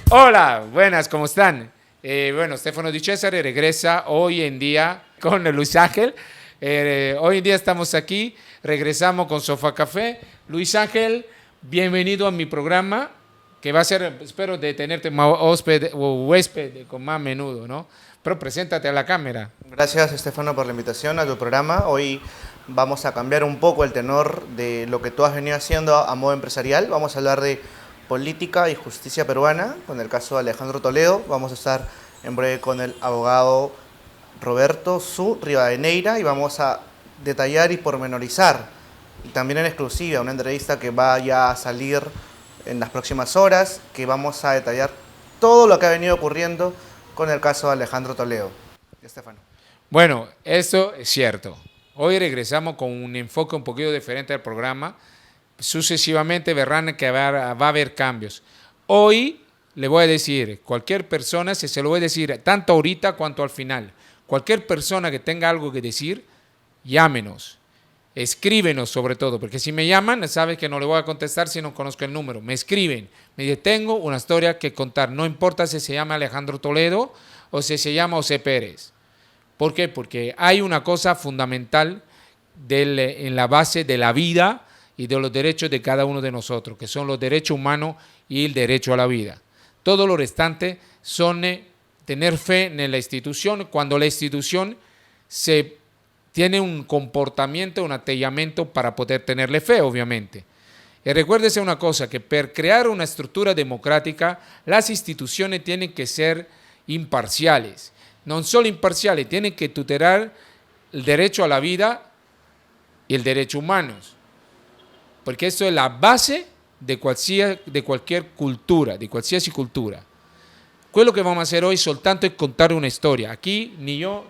Hola, buenas, ¿cómo están? Bueno, Stefano Di Cesare regresa hoy en día con Luis Ángel. Hoy en día estamos aquí, regresamos con Sofá Café. Luis Ángel, bienvenido a mi programa, que va a ser, espero, de tenerte más hósped o huésped con más menudo, ¿no? Pero preséntate a la cámara. Gracias, Estefano, por la invitación a tu programa. Hoy vamos a cambiar un poco el tenor de lo que tú has venido haciendo a modo empresarial. Vamos a hablar de política y justicia peruana, con el caso de Alejandro Toledo. Vamos a estar en breve con el abogado Roberto Su Rivadeneira y vamos a detallar y pormenorizar, y también en exclusiva, una entrevista que va ya a salir en las próximas horas, que vamos a detallar todo lo que ha venido ocurriendo con el caso de Alejandro Toledo. Estefano. Bueno, eso es cierto. Hoy regresamos con un enfoque un poquito diferente al programa. Sucesivamente verán que va a haber cambios. Hoy le voy a decir, cualquier persona, se lo voy a decir tanto ahorita cuanto al final, cualquier persona que tenga algo que decir, llámenos, escríbenos sobre todo, porque si me llaman, sabes que no le voy a contestar si no conozco el número. Me escriben, me dicen, tengo una historia que contar, no importa si se llama Alejandro Toledo o si se llama José Pérez. ¿Por qué? Porque hay una cosa fundamental en la base de la vida y de los derechos de cada uno de nosotros, que son los derechos humanos y el derecho a la vida. Todo lo restante son tener fe en la institución cuando la institución se tiene un comportamiento, un atellamiento para poder tenerle fe, obviamente. Y recuérdese una cosa, que para crear una estructura democrática, las instituciones tienen que ser imparciales. No solo imparciales, tienen que tutelar el derecho a la vida y el derecho humano, porque eso es la base de cualquier cultura, de cualquier cultura. ¿Qué es lo que vamos a hacer hoy? Soltanto es contar una historia. Aquí ni yo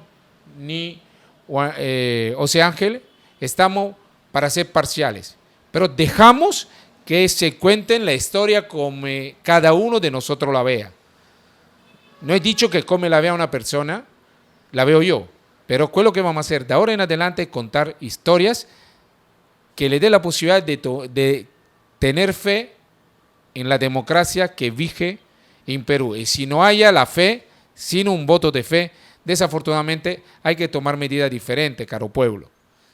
ni José Ángel estamos para ser parciales, pero dejamos que se cuenten la historia como cada uno de nosotros la vea. No he dicho que como la vea una persona, la veo yo, pero ¿qué es lo que vamos a hacer? De ahora en adelante contar historias que le dé la posibilidad de tener fe en la democracia que vige en Perú. Y si no haya la fe, sin un voto de fe, desafortunadamente hay que tomar medidas diferentes, caro pueblo.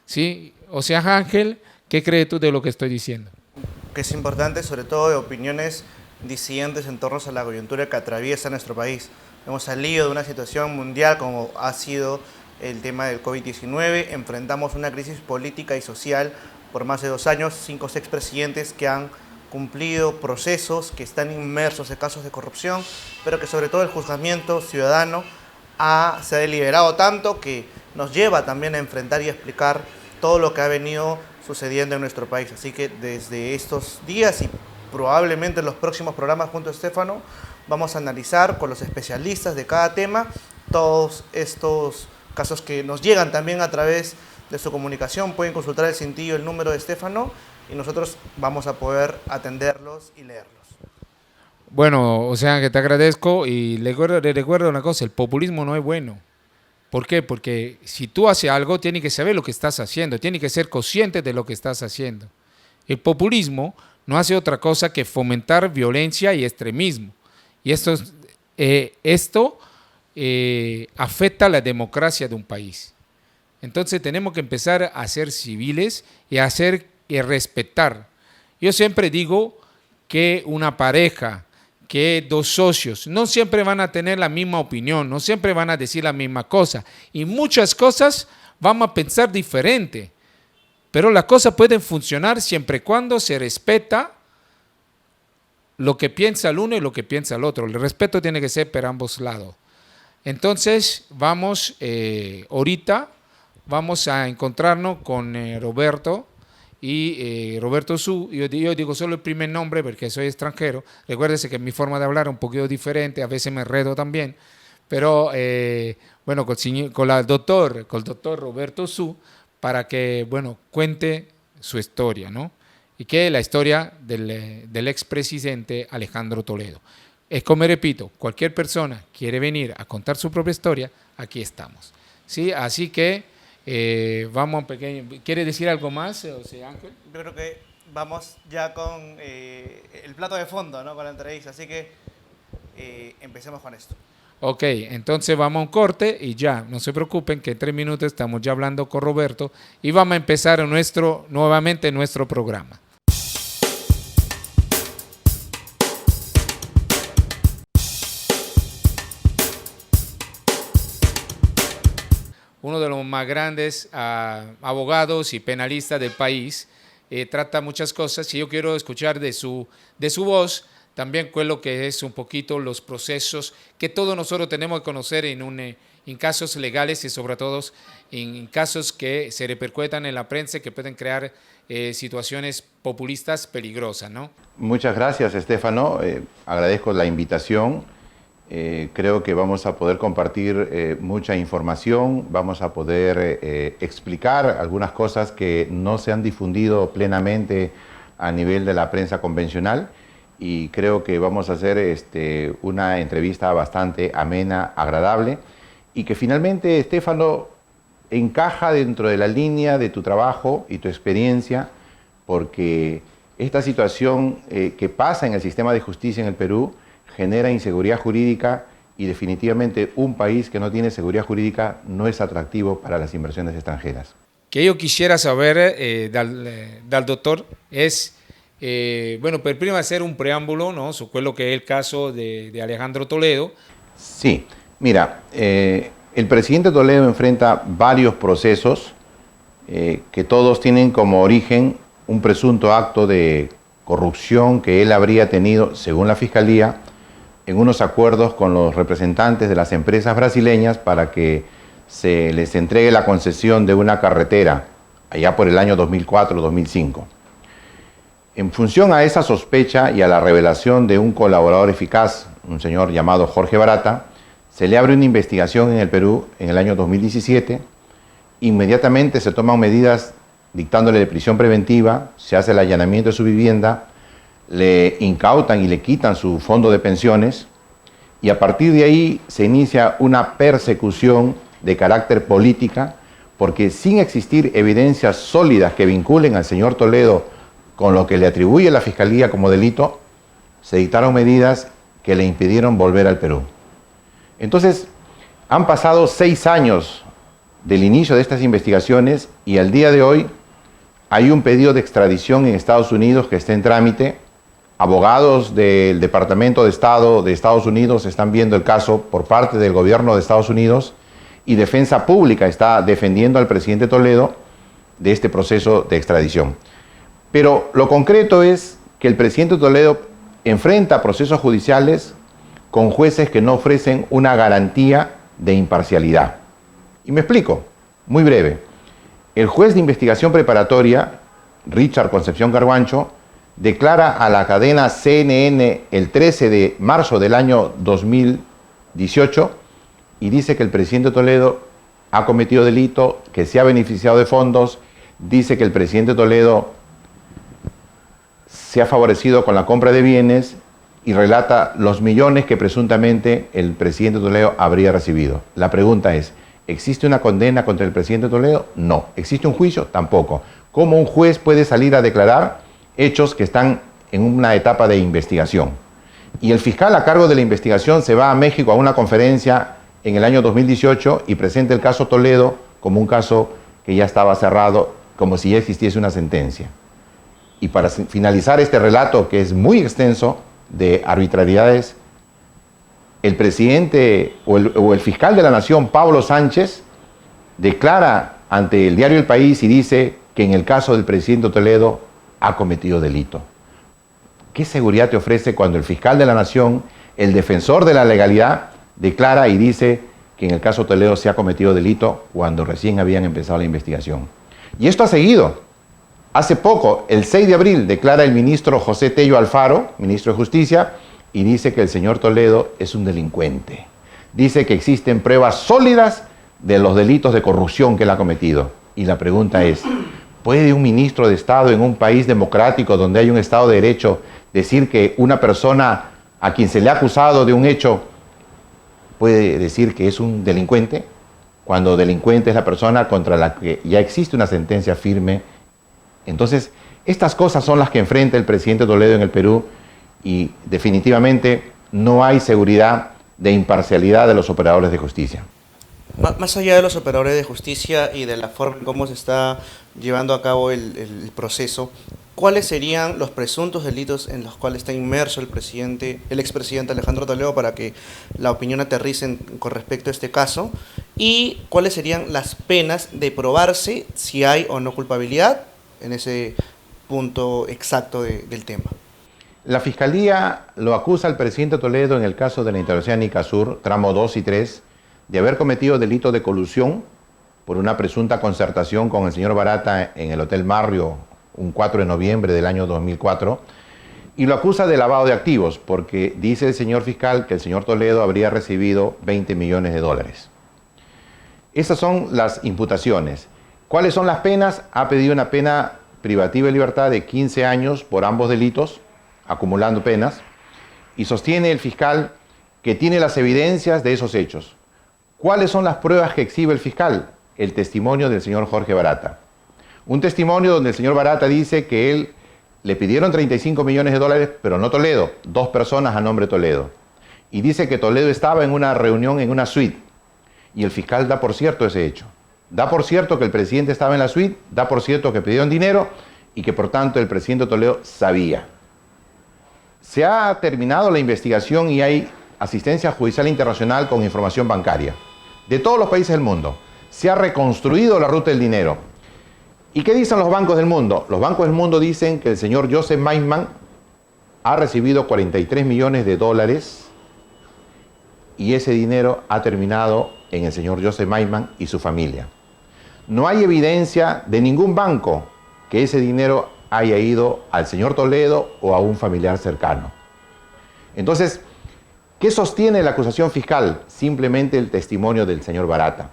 ¿Sí? O sea, Ángel, ¿qué crees tú de lo que estoy diciendo? Que es importante, sobre todo de opiniones disidentes en torno a la coyuntura que atraviesa nuestro país. Hemos salido de una situación mundial como ha sido el tema del COVID-19, enfrentamos una crisis política y social por más de 2 años, 5 expresidentes que han cumplido procesos, que están inmersos en casos de corrupción, pero que sobre todo el juzgamiento ciudadano se ha deliberado tanto que nos lleva también a enfrentar y a explicar todo lo que ha venido sucediendo en nuestro país. Así que desde estos días y probablemente en los próximos programas junto a Estefano, vamos a analizar con los especialistas de cada tema todos estos casos que nos llegan también a través de su comunicación. Pueden consultar el cintillo, el número de Estefano, y nosotros vamos a poder atenderlos y leerlos. Bueno, o sea, que te agradezco y le recuerdo una cosa, el populismo no es bueno. ¿Por qué? Porque si tú haces algo, tienes que saber lo que estás haciendo, tienes que ser consciente de lo que estás haciendo. El populismo no hace otra cosa que fomentar violencia y extremismo. Y esto afecta a la democracia de un país. Entonces tenemos que empezar a ser civiles y a hacer y respetar. Yo siempre digo que una pareja, que dos socios, no siempre van a tener la misma opinión, no siempre van a decir la misma cosa. Y muchas cosas vamos a pensar diferente. Pero las cosas pueden funcionar siempre y cuando se respeta lo que piensa el uno y lo que piensa el otro. El respeto tiene que ser por ambos lados. Entonces, ahorita vamos a encontrarnos con Roberto y Roberto Su. Yo digo solo el primer nombre porque soy extranjero. Recuérdese que mi forma de hablar es un poquito diferente, a veces me enredo también. Pero bueno, con el doctor Roberto Su, para que, bueno, cuente su historia, ¿no? Y que es la historia del expresidente Alejandro Toledo. Es como repito, cualquier persona quiere venir a contar su propia historia, aquí estamos. ¿Sí? Así que vamos a un pequeño... ¿Quiere decir algo más, José Ángel? Yo creo que vamos ya con el plato de fondo, ¿no? Con la entrevista. Así que empecemos con esto. Ok, entonces vamos a un corte y ya, no se preocupen que en 3 minutos estamos ya hablando con Roberto y vamos a empezar nuevamente nuestro programa. Uno de los más grandes abogados y penalistas del país, trata muchas cosas y yo quiero escuchar de su voz también lo que es un poquito los procesos que todos nosotros tenemos que conocer en casos legales y sobre todo en casos que se repercuetan en la prensa que pueden crear situaciones populistas peligrosas, ¿no? Muchas gracias, Estefano. Agradezco la invitación. Creo que vamos a poder compartir mucha información, vamos a poder explicar algunas cosas que no se han difundido plenamente a nivel de la prensa convencional y creo que vamos a hacer una entrevista bastante amena, agradable y que finalmente, Estefano, encaja dentro de la línea de tu trabajo y tu experiencia, porque esta situación que pasa en el sistema de justicia en el Perú genera inseguridad jurídica y definitivamente un país que no tiene seguridad jurídica no es atractivo para las inversiones extranjeras. Que yo quisiera saber del doctor es, bueno, pero primero hacer un preámbulo, ¿no? Sobre lo que es el caso de Alejandro Toledo. Sí, mira, el presidente Toledo enfrenta varios procesos que todos tienen como origen un presunto acto de corrupción que él habría tenido, según la Fiscalía, en unos acuerdos con los representantes de las empresas brasileñas para que se les entregue la concesión de una carretera allá por el año 2004-2005. En función a esa sospecha y a la revelación de un colaborador eficaz, un señor llamado Jorge Barata, se le abre una investigación en el Perú en el año 2017. Inmediatamente se toman medidas dictándole de prisión preventiva, se hace el allanamiento de su vivienda, le incautan y le quitan su fondo de pensiones y a partir de ahí se inicia una persecución de carácter política porque sin existir evidencias sólidas que vinculen al señor Toledo con lo que le atribuye la Fiscalía como delito, se dictaron medidas que le impidieron volver al Perú. Entonces, han pasado 6 años del inicio de estas investigaciones y al día de hoy hay un pedido de extradición en Estados Unidos que está en trámite. Abogados del Departamento de Estado de Estados Unidos están viendo el caso por parte del gobierno de Estados Unidos y Defensa Pública está defendiendo al presidente Toledo de este proceso de extradición. Pero lo concreto es que el presidente Toledo enfrenta procesos judiciales con jueces que no ofrecen una garantía de imparcialidad. Y me explico, muy breve. El juez de investigación preparatoria, Richard Concepción Garbancho, declara a la cadena CNN el 13 de marzo del año 2018 y dice que el presidente Toledo ha cometido delito, que se ha beneficiado de fondos, dice que el presidente Toledo se ha favorecido con la compra de bienes y relata los millones que presuntamente el presidente Toledo habría recibido. La pregunta es, ¿existe una condena contra el presidente Toledo? No. ¿Existe un juicio? Tampoco. ¿Cómo un juez puede salir a declarar hechos que están en una etapa de investigación? Y el fiscal a cargo de la investigación se va a México a una conferencia en el año 2018 y presenta el caso Toledo como un caso que ya estaba cerrado, como si ya existiese una sentencia. Y para finalizar este relato, que es muy extenso de arbitrariedades, el presidente o el fiscal de la Nación, Pablo Sánchez, declara ante el diario El País y dice que en el caso del presidente Toledo ha cometido delito. ¿Qué seguridad te ofrece cuando el fiscal de la Nación, el defensor de la legalidad, declara y dice que en el caso Toledo se ha cometido delito cuando recién habían empezado la investigación? Y esto ha seguido. Hace poco, el 6 de abril, declara el ministro José Tello Alfaro, ministro de Justicia, y dice que el señor Toledo es un delincuente. Dice que existen pruebas sólidas de los delitos de corrupción que él ha cometido. Y la pregunta es, ¿puede un ministro de Estado en un país democrático donde hay un Estado de Derecho decir que una persona a quien se le ha acusado de un hecho puede decir que es un delincuente? Cuando delincuente es la persona contra la que ya existe una sentencia firme. Entonces, estas cosas son las que enfrenta el presidente Toledo en el Perú y definitivamente no hay seguridad de imparcialidad de los operadores de justicia. Más allá de los operadores de justicia y de la forma en cómo se está llevando a cabo el proceso, ¿cuáles serían los presuntos delitos en los cuales está inmerso el expresidente Alejandro Toledo para que la opinión aterrice con respecto a este caso? ¿Y cuáles serían las penas de probarse si hay o no culpabilidad en ese punto exacto del tema? La Fiscalía lo acusa al presidente Toledo en el caso de la Internacional Nicasur, tramo 2 y 3, de haber cometido delito de colusión por una presunta concertación con el señor Barata en el Hotel Marrio un 4 de noviembre del año 2004, y lo acusa de lavado de activos, porque dice el señor fiscal que el señor Toledo habría recibido 20 millones de dólares. Esas son las imputaciones. ¿Cuáles son las penas? Ha pedido una pena privativa de libertad de 15 años por ambos delitos, acumulando penas, y sostiene el fiscal que tiene las evidencias de esos hechos. ¿Cuáles son las pruebas que exhibe el fiscal? El testimonio del señor Jorge Barata. Un testimonio donde el señor Barata dice que él le pidieron 35 millones de dólares, pero no Toledo, 2 personas a nombre de Toledo. Y dice que Toledo estaba en una reunión en una suite. Y el fiscal da por cierto ese hecho. Da por cierto que el presidente estaba en la suite, da por cierto que pidieron dinero y que por tanto el presidente Toledo sabía. Se ha terminado la investigación y hay asistencia judicial internacional con información bancaria de todos los países del mundo. Se ha reconstruido la ruta del dinero. ¿Y qué dicen los bancos del mundo? Los bancos del mundo dicen que el señor Joseph Maisman ha recibido 43 millones de dólares y ese dinero ha terminado en el señor Joseph Maisman y su familia. No hay evidencia de ningún banco que ese dinero haya ido al señor Toledo o a un familiar cercano. Entonces, ¿qué sostiene la acusación fiscal? Simplemente el testimonio del señor Barata.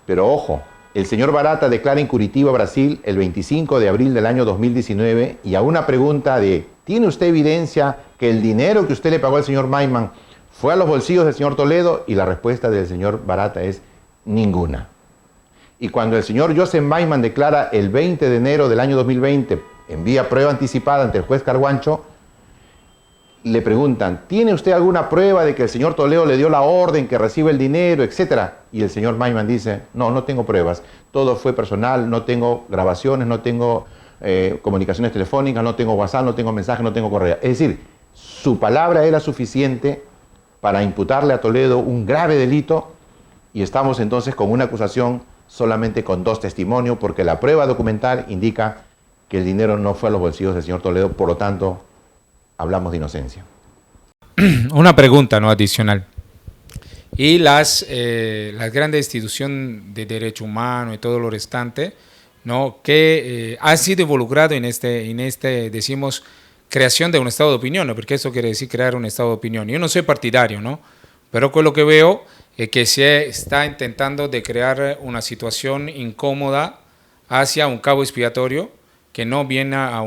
Pero ojo, el señor Barata declara en Curitiba, Brasil, el 25 de abril del año 2019, y a una pregunta de, ¿tiene usted evidencia que el dinero que usted le pagó al señor Maisman fue a los bolsillos del señor Toledo? Y la respuesta del señor Barata es ninguna. Y cuando el señor Joseph Maisman declara el 20 de enero del año 2020, envía prueba anticipada ante el juez Carguancho, le preguntan, ¿tiene usted alguna prueba de que el señor Toledo le dio la orden que recibe el dinero, etcétera? Y el señor Maisman dice, no, no tengo pruebas, todo fue personal, no tengo grabaciones, no tengo comunicaciones telefónicas, no tengo WhatsApp, no tengo mensajes, no tengo correo. Es decir, su palabra era suficiente para imputarle a Toledo un grave delito y estamos entonces con una acusación solamente con 2 testimonios porque la prueba documental indica que el dinero no fue a los bolsillos del señor Toledo, por lo tanto, hablamos de inocencia. Una pregunta no adicional. Y las grandes instituciones de derechos humanos y todo lo restante, ¿no? Que han sido involucrados en este, decimos, creación de un estado de opinión, ¿no? Porque eso quiere decir crear un estado de opinión. Yo no soy partidario, ¿no? Pero con lo que veo es que se está intentando de crear una situación incómoda hacia un cabo expiatorio que no viene a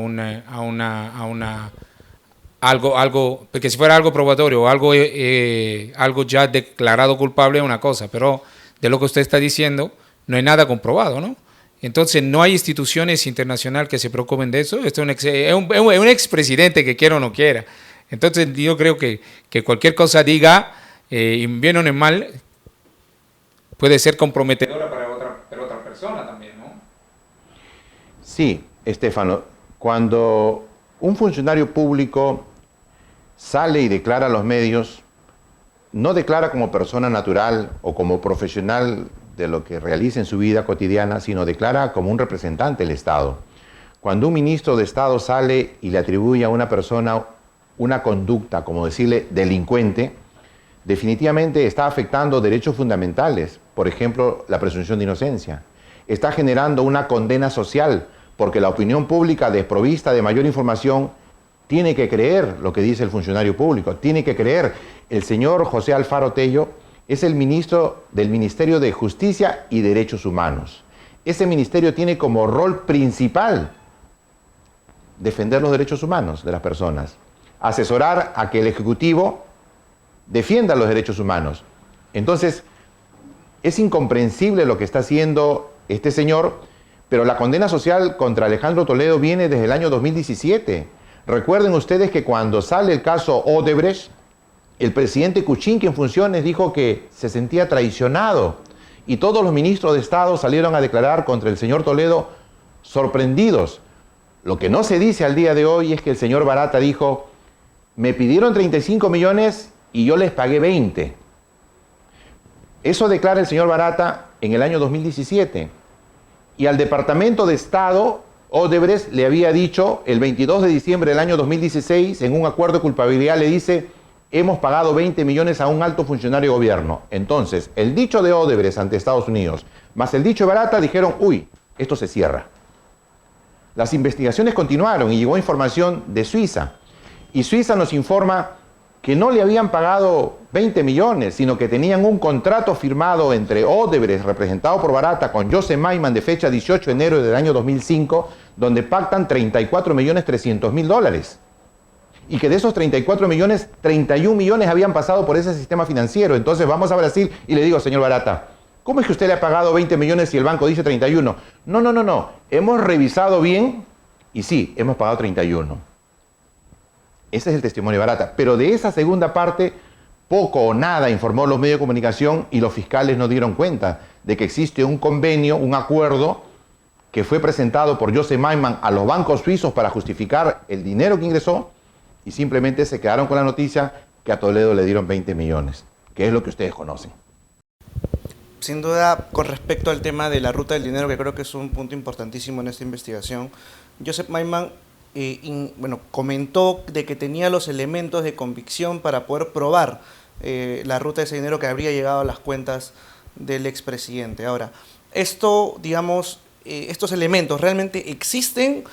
algo, porque si fuera algo probatorio o algo ya declarado culpable es una cosa, pero de lo que usted está diciendo no hay nada comprobado, ¿no? Entonces no hay instituciones internacionales que se preocupen de eso. Esto es un expresidente que quiera o no quiera. Entonces yo creo que cualquier cosa diga, bien o en mal, puede ser comprometedora para otra persona también, ¿no? Sí, Estefano, cuando un funcionario público sale y declara a los medios, no declara como persona natural o como profesional de lo que realiza en su vida cotidiana, sino declara como un representante del Estado. Cuando un ministro de Estado sale y le atribuye a una persona una conducta, como decirle, delincuente, definitivamente está afectando derechos fundamentales, por ejemplo, la presunción de inocencia. Está generando una condena social, porque la opinión pública desprovista de mayor información tiene que creer lo que dice el funcionario público, tiene que creer. El señor José Alfaro Tello es el ministro del Ministerio de Justicia y Derechos Humanos. Ese ministerio tiene como rol principal defender los derechos humanos de las personas, asesorar a que el Ejecutivo defienda los derechos humanos. Entonces, es incomprensible lo que está haciendo este señor, pero la condena social contra Alejandro Toledo viene desde el año 2017. Recuerden ustedes que cuando sale el caso Odebrecht, El presidente Kuczynski en funciones dijo que se sentía traicionado y todos los ministros de Estado salieron a declarar contra el señor Toledo sorprendidos. Lo que no se dice al día de hoy es que el señor Barata dijo: me pidieron 35 millones y yo les pagué 20. Eso declara el señor Barata en el año 2017. Y al Departamento de Estado, Odebrecht le había dicho el 22 de diciembre del año 2016, en un acuerdo de culpabilidad, le dice: hemos pagado 20 millones a un alto funcionario de gobierno. Entonces, el dicho de Odebrecht ante Estados Unidos, más el dicho de Barata, dijeron: uy, esto se cierra. Las investigaciones continuaron y llegó información de Suiza. Y Suiza nos informa que no le habían pagado 20 millones, sino que tenían un contrato firmado entre Odebrecht, representado por Barata, con Joseph Maiman de fecha 18 de enero del año 2005, donde pactan 34.300.000 dólares. Y que de esos 34 millones, 31 millones habían pasado por ese sistema financiero. Entonces vamos a Brasil y le digo: señor Barata, ¿cómo es que usted le ha pagado 20 millones y el banco dice 31? No. Hemos revisado bien y sí, hemos pagado 31. Ese es el testimonio de Barata. Pero de esa segunda parte, poco o nada informó los medios de comunicación y los fiscales no dieron cuenta de que existe un convenio, un acuerdo que fue presentado por Joseph Maiman a los bancos suizos para justificar el dinero que ingresó, y simplemente se quedaron con la noticia que a Toledo le dieron 20 millones, que es lo que ustedes conocen. Sin duda, con respecto al tema de la ruta del dinero, que creo que es un punto importantísimo en esta investigación, Joseph Maiman comentó de que tenía los elementos de convicción para poder probar la ruta de ese dinero que habría llegado a las cuentas del expresidente. Ahora, estos elementos realmente existen,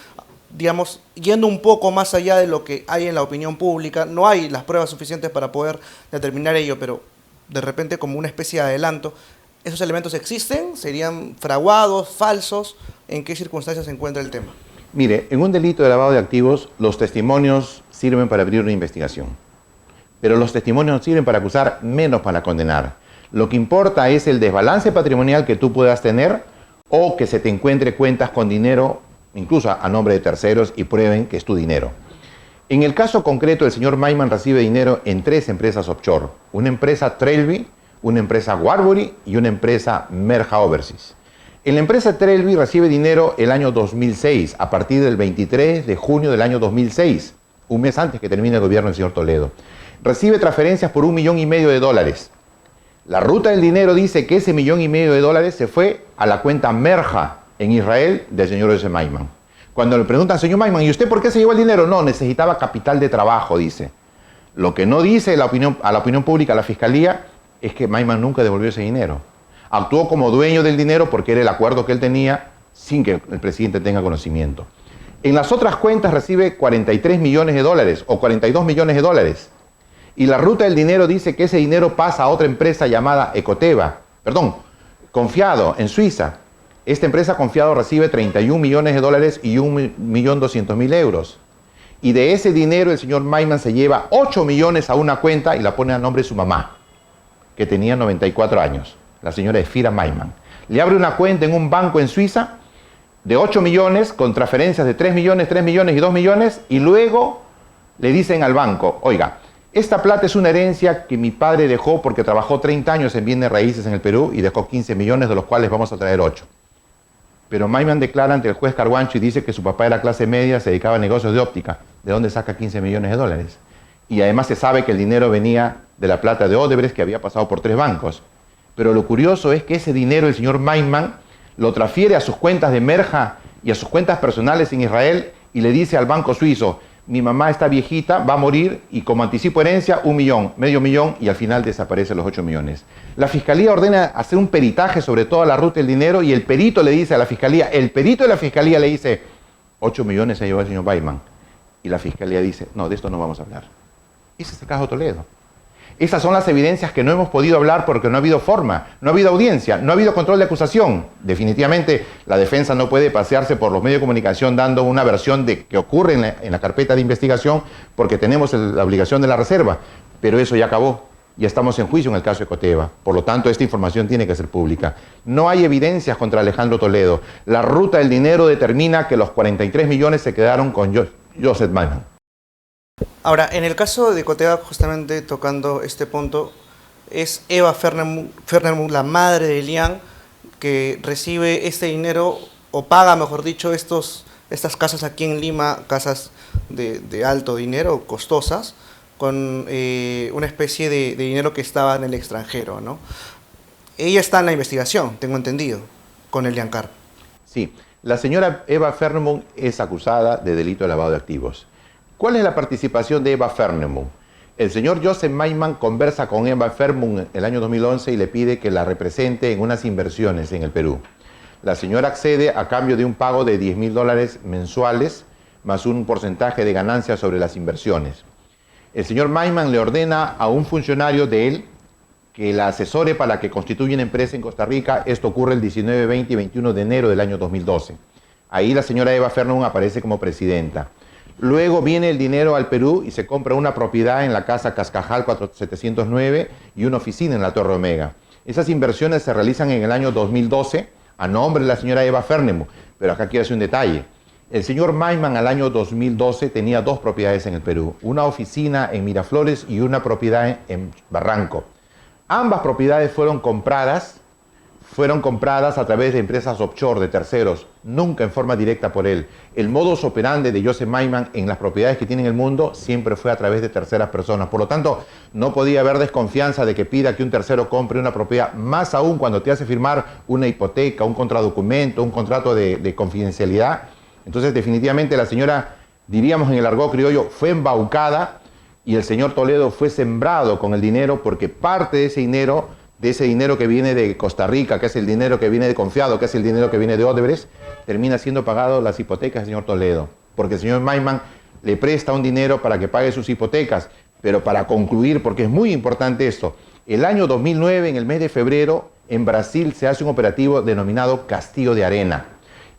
yendo un poco más allá de lo que hay en la opinión pública. No hay las pruebas suficientes para poder determinar ello, pero de repente, como una especie de adelanto, ¿esos elementos existen? ¿Serían fraguados, falsos? ¿En qué circunstancias se encuentra el tema? Mire, en un delito de lavado de activos, los testimonios sirven para abrir una investigación. Pero los testimonios no sirven para acusar, menos para condenar. Lo que importa es el desbalance patrimonial que tú puedas tener, o que se te encuentre cuentas con dinero, incluso a nombre de terceros, y prueben que es tu dinero. En el caso concreto, el señor Maiman recibe dinero en 3 empresas offshore. Una empresa Trelby, una empresa Warburg y una empresa Merja Overseas. En la empresa Trelby recibe dinero el año 2006, a partir del 23 de junio del año 2006, un mes antes que termine el gobierno del señor Toledo. Recibe transferencias por $1,5 millones. La ruta del dinero dice que ese $1,5 millones se fue a la cuenta Merja en Israel del señor Joseph Maiman. Cuando le preguntan: señor Maiman, ¿y usted por qué se llevó el dinero? No, necesitaba capital de trabajo, dice. Lo que no dice a la opinión pública, a la fiscalía, es que Maiman nunca devolvió ese dinero. Actuó como dueño del dinero porque era el acuerdo que él tenía sin que el presidente tenga conocimiento. En las otras cuentas recibe $43 millones o $42 millones. Y la ruta del dinero dice que ese dinero pasa a otra empresa llamada Confiado, en Suiza. Esta empresa Confiado recibe $31 millones y 1.200.000 euros. Y de ese dinero el señor Maiman se lleva 8 millones a una cuenta y la pone a nombre de su mamá, que tenía 94 años. La señora Efira Maiman. Le abre una cuenta en un banco en Suiza de 8 millones con transferencias de 3 millones y 2 millones, y luego le dicen al banco: oiga, esta plata es una herencia que mi padre dejó porque trabajó 30 años en bienes raíces en el Perú y dejó 15 millones, de los cuales vamos a traer 8. Pero Maiman declara ante el juez Carguancho y dice que su papá era clase media, se dedicaba a negocios de óptica. ¿De dónde saca 15 millones de dólares? Y además se sabe que el dinero venía de la plata de Odebrecht, que había pasado por 3 bancos. Pero lo curioso es que ese dinero el señor Maiman lo transfiere a sus cuentas de Merja y a sus cuentas personales en Israel, y le dice al banco suizo: mi mamá está viejita, va a morir, y como anticipo herencia, 1 millón, medio millón, y al final desaparecen los 8 millones. La fiscalía ordena hacer un peritaje sobre toda la ruta del dinero, y el perito le dice a la fiscalía, el perito de la fiscalía le dice: 8 millones se llevó el señor Maiman. Y la fiscalía dice: no, de esto no vamos a hablar. Ese es el caso Toledo. Esas son las evidencias que no hemos podido hablar porque no ha habido forma, no ha habido audiencia, no ha habido control de acusación. Definitivamente la defensa no puede pasearse por los medios de comunicación dando una versión de que ocurre en la carpeta de investigación, porque tenemos la obligación de la reserva. Pero eso ya acabó. Ya estamos en juicio en el caso de Ecoteva. Por lo tanto, esta información tiene que ser pública. No hay evidencias contra Alejandro Toledo. La ruta del dinero determina que los 43 millones se quedaron con Joseph Maiman. Ahora, en el caso de Cotea, justamente tocando este punto, es Eva Fernermuth, la madre de Elian, que recibe este dinero, o paga, mejor dicho, estas casas aquí en Lima, casas de alto dinero, costosas, con una especie de dinero que estaba en el extranjero, ¿no? Ella está en la investigación, tengo entendido, con Elian Carr. Sí, la señora Eva Fernermuth es acusada de delito de lavado de activos. ¿Cuál es la participación de Eva Fernermuth? El señor Joseph Maiman conversa con Eva Fernermuth el año 2011 y le pide que la represente en unas inversiones en el Perú. La señora accede a cambio de un pago de $10.000 mensuales más un porcentaje de ganancias sobre las inversiones. El señor Maiman le ordena a un funcionario de él que la asesore para que constituya una empresa en Costa Rica. Esto ocurre el 19, 20 y 21 de enero del año 2012. Ahí la señora Eva Fernermuth aparece como presidenta. Luego viene el dinero al Perú y se compra una propiedad en la casa Cascajal 709 y una oficina en la Torre Omega. Esas inversiones se realizan en el año 2012 a nombre de la señora Eva Fernermuth, pero acá quiero hacer un detalle. El señor Maiman al año 2012 tenía dos propiedades en el Perú, una oficina en Miraflores y una propiedad en Barranco. Ambas propiedades fueron compradas a través de empresas offshore, de terceros, nunca en forma directa por él. El modus operandi de Joseph Maiman en las propiedades que tiene en el mundo siempre fue a través de terceras personas. Por lo tanto, no podía haber desconfianza de que pida que un tercero compre una propiedad, más aún cuando te hace firmar una hipoteca, un contradocumento, un contrato de confidencialidad. Entonces, definitivamente la señora, diríamos en el argot criollo, fue embaucada y el señor Toledo fue sembrado con el dinero porque parte de ese dinero que viene de Costa Rica, que es el dinero que viene de Confiado, que es el dinero que viene de Odebrecht, termina siendo pagado las hipotecas del señor Toledo. Porque el señor Maiman le presta un dinero para que pague sus hipotecas. Pero para concluir, porque es muy importante esto, el año 2009, en el mes de febrero, en Brasil se hace un operativo denominado Castillo de Arena.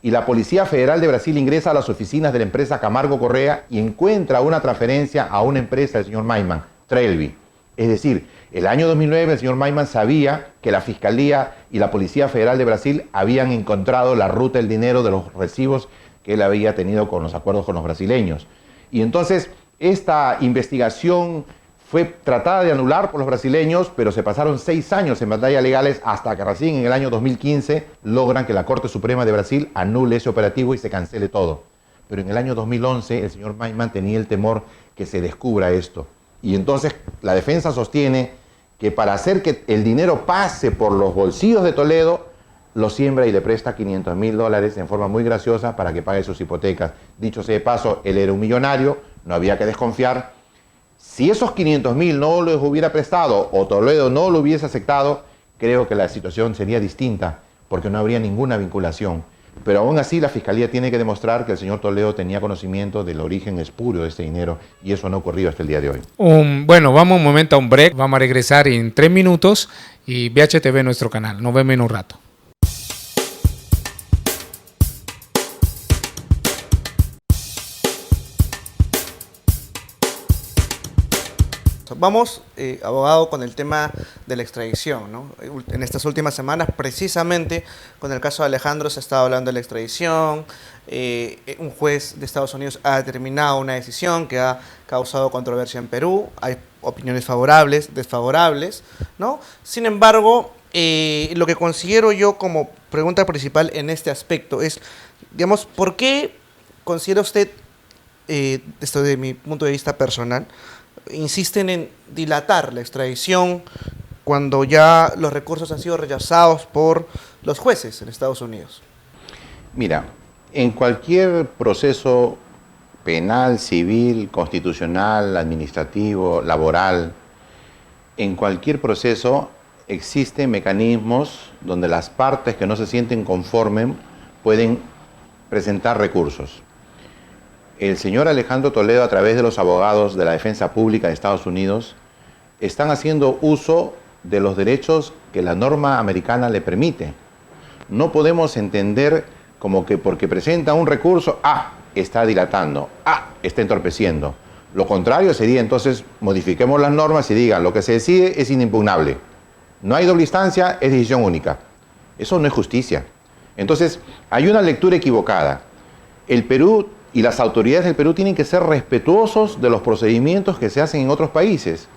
Y la Policía Federal de Brasil ingresa a las oficinas de la empresa Camargo Correa y encuentra una transferencia a una empresa del señor Maiman, Trelvi. Es decir, el año 2009 el señor Maiman sabía que la Fiscalía y la Policía Federal de Brasil habían encontrado la ruta del dinero de los recibos que él había tenido con los acuerdos con los brasileños. Y entonces esta investigación fue tratada de anular por los brasileños, pero se pasaron 6 años en batallas legales hasta que recién en el año 2015 logran que la Corte Suprema de Brasil anule ese operativo y se cancele todo. Pero en el año 2011 el señor Maiman tenía el temor que se descubra esto. Y entonces la defensa sostiene que para hacer que el dinero pase por los bolsillos de Toledo, lo siembra y le presta $500.000 en forma muy graciosa para que pague sus hipotecas. Dicho sea de paso, él era un millonario, no había que desconfiar. Si esos 500.000 no los hubiera prestado o Toledo no lo hubiese aceptado, creo que la situación sería distinta, porque no habría ninguna vinculación. Pero aún así la Fiscalía tiene que demostrar que el señor Toledo tenía conocimiento del origen espurio de este dinero y eso no ha ocurrido hasta el día de hoy. Bueno, vamos un momento a un break, vamos a regresar en 3 minutos y VHTV nuestro canal. Nos vemos en un rato. Vamos, abogado, con el tema de la extradición, ¿no? En estas últimas semanas, precisamente con el caso de Alejandro, se ha estado hablando de la extradición. Un juez de Estados Unidos ha determinado una decisión que ha causado controversia en Perú. Hay opiniones favorables, desfavorables, ¿no? Sin embargo, lo que considero yo como pregunta principal en este aspecto es, digamos, ¿por qué considera usted, esto de mi punto de vista personal, insisten en dilatar la extradición cuando ya los recursos han sido rechazados por los jueces en Estados Unidos? Mira, en cualquier proceso penal, civil, constitucional, administrativo, laboral, en cualquier proceso existen mecanismos donde las partes que no se sienten conformes pueden presentar recursos. El señor Alejandro Toledo, a través de los abogados de la Defensa Pública de Estados Unidos, están haciendo uso de los derechos que la norma americana le permite. No podemos entender como que porque presenta un recurso, está dilatando, está entorpeciendo. Lo contrario sería entonces, modifiquemos las normas y digan, lo que se decide es inimpugnable. No hay doble instancia, es decisión única. Eso no es justicia. Entonces, hay una lectura equivocada. El Perú y las autoridades del Perú tienen que ser respetuosos de los procedimientos que se hacen en otros países.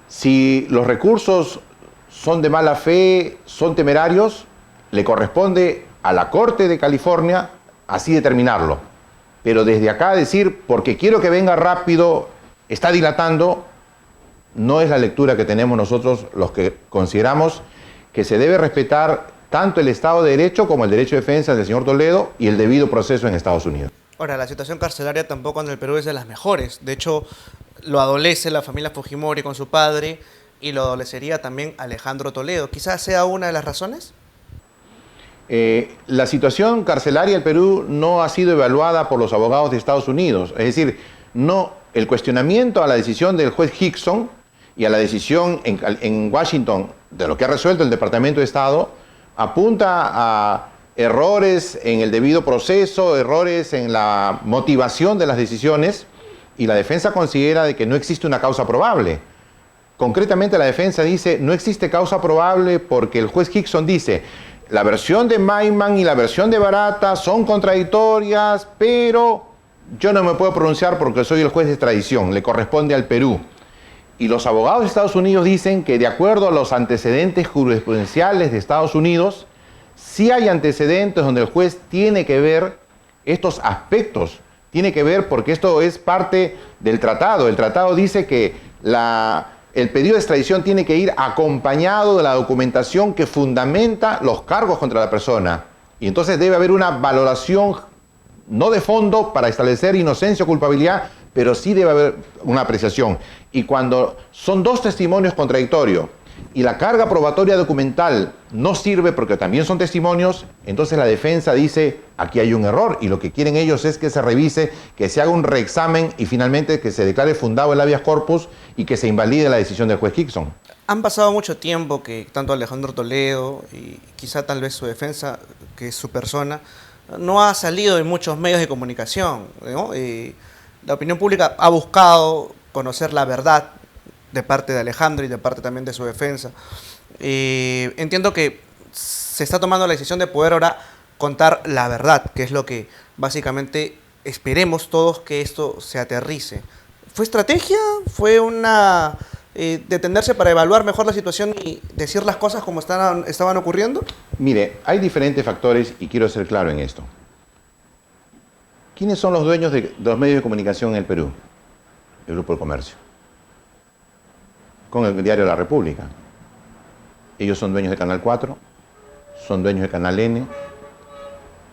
Si los recursos son de mala fe, son temerarios, le corresponde a la Corte de California así determinarlo. Pero desde acá decir, porque quiero que venga rápido, está dilatando, no es la lectura que tenemos nosotros los que consideramos que se debe respetar tanto el Estado de Derecho como el derecho de defensa del señor Toledo y el debido proceso en Estados Unidos. Ahora, la situación carcelaria tampoco en el Perú es de las mejores. De hecho, lo adolece la familia Fujimori con su padre y lo adolecería también Alejandro Toledo. Quizás sea una de las razones. La situación carcelaria del Perú no ha sido evaluada por los abogados de Estados Unidos. Es decir, no, el cuestionamiento a la decisión del juez Hickson y a la decisión en Washington de lo que ha resuelto el Departamento de Estado apunta a errores en el debido proceso, errores en la motivación de las decisiones, y la defensa considera de que no existe una causa probable. Concretamente la defensa dice, no existe causa probable porque el juez Hickson dice, la versión de Maiman y la versión de Barata son contradictorias, pero yo no me puedo pronunciar porque soy el juez de extradición, le corresponde al Perú. Y los abogados de Estados Unidos dicen que de acuerdo a los antecedentes jurisprudenciales de Estados Unidos, sí hay antecedentes donde el juez tiene que ver estos aspectos, tiene que ver porque esto es parte del tratado. El tratado dice que el pedido de extradición tiene que ir acompañado de la documentación que fundamenta los cargos contra la persona. Y entonces debe haber una valoración, no de fondo para establecer inocencia o culpabilidad, pero sí debe haber una apreciación. Y cuando son dos testimonios contradictorios y la carga probatoria documental no sirve porque también son testimonios, entonces la defensa dice, aquí hay un error, y lo que quieren ellos es que se revise, que se haga un reexamen y finalmente que se declare fundado el habeas corpus y que se invalide la decisión del juez Hickson. Han pasado mucho tiempo que tanto Alejandro Toledo y quizá tal vez su defensa, que es su persona, no ha salido en muchos medios de comunicación, ¿no? La opinión pública ha buscado conocer la verdad de parte de Alejandro y de parte también de su defensa. Entiendo que se está tomando la decisión de poder ahora contar la verdad, que es lo que básicamente esperemos todos que esto se aterrice. ¿Fue estrategia? ¿Fue una detenerse para evaluar mejor la situación y decir las cosas como estaban ocurriendo? Mire, hay diferentes factores y quiero ser claro en esto. ¿Quiénes son los dueños de los medios de comunicación en el Perú? El Grupo del Comercio. Con el diario La República. Ellos son dueños de Canal 4, son dueños de Canal N.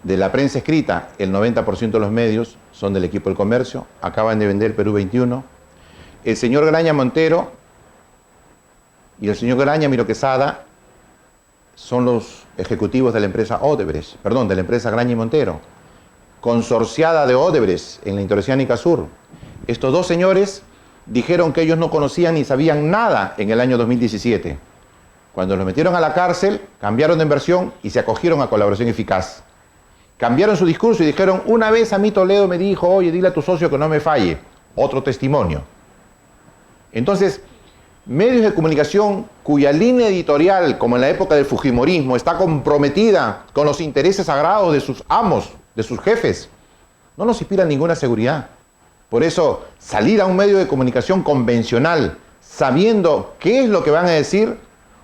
De la prensa escrita, el 90% de los medios son del equipo del Comercio. Acaban de vender Perú 21. El señor Graña Montero y el señor Graña Miro Quesada son los ejecutivos de la empresa Odebrecht, perdón, de la empresa Graña y Montero, consorciada de Odebrecht en la Interoceánica Sur. Estos dos señores dijeron que ellos no conocían ni sabían nada en el año 2017. Cuando los metieron a la cárcel, cambiaron de versión y se acogieron a colaboración eficaz. Cambiaron su discurso y dijeron, una vez a mí Toledo me dijo, oye, dile a tu socio que no me falle. Otro testimonio. Entonces, medios de comunicación cuya línea editorial, como en la época del fujimorismo, está comprometida con los intereses sagrados de sus amos, de sus jefes, no nos inspira ninguna seguridad. Por eso, salir a un medio de comunicación convencional, sabiendo qué es lo que van a decir,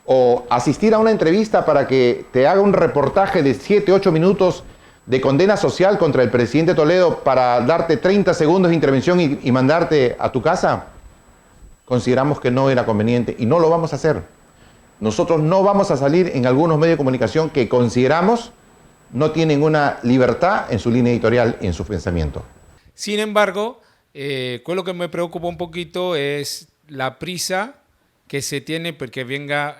o asistir a una entrevista para que te haga un reportaje de 7, 8 minutos de condena social contra el presidente Toledo para darte 30 segundos de intervención y mandarte a tu casa, consideramos que no era conveniente y no lo vamos a hacer. Nosotros no vamos a salir en algunos medios de comunicación que consideramos no tienen una libertad en su línea editorial y en su pensamiento. Sin embargo, lo que me preocupa un poquito es la prisa que se tiene porque venga